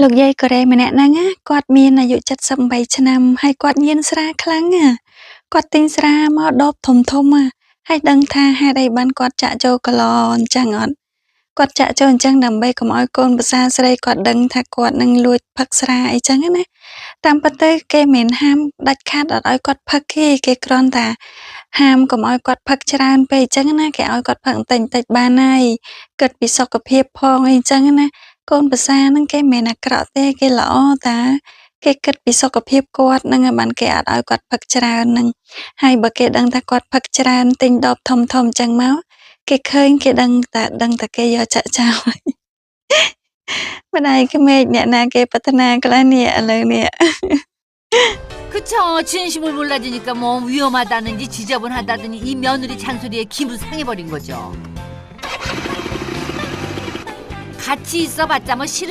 លោកយាយកូរ៉េម្នាក់ហ្នឹងណាគាត់មានអាយុ78ឆ្នាំហើយគាត់ញៀនស្រាខ្លាំងណាគាត់ទិញស្រាមកដបធំៗហើយដឹងថាហេតុអីបានគាត់ចាក់ចូលកឡអញ្ចឹងអត់គាត់ចាក់ចូលអញ្ចឹងដើម្បីកុំឲ្យកូនប្រសារស្រីគាត់ដឹងថាគាត់នឹងលួចផឹកស្រាអីចឹងណាតាមពិតទៅគេមិនហាមដាច់ខាតអត់ឲ្យគាត់ផឹកទេគេគ្រាន់តែហាមកុំឲ្យគាត់ផឹកច្រើនពេកអញ្ចឹងណាគេឲ្យគាត់ផឹកបន្តិចៗបានហើយគិតពីសុខភាពផងអីអញ្ចឹងណាកូនប្រសារហ្នឹងគេមិនមែនអាក្រក់ទេគេល្អតាគេគិតពីសុខភាពគាត់ហ្នឹងហើយបានគេអត់ឲ្យគាត់ផឹកច្រើនហ្នឹងហើយបើគេដឹងថាគាត់ផឹកច្រើនទិញដបធំៗអញ្ចឹងមកគេឃើញគេដឹងតែគេយកចាក់ចោលម្ដាយក្មេកអ្នកណាគេប្រាថ្នាខ្លះនេះឥឡូវនេះ 그쵸. 진심을 몰라주니까 뭐 위험하다든지 지저분하다든지 이 며느리 잔소리에 기분 상해버린 거죠. 같이 있어봤자 뭐 싫은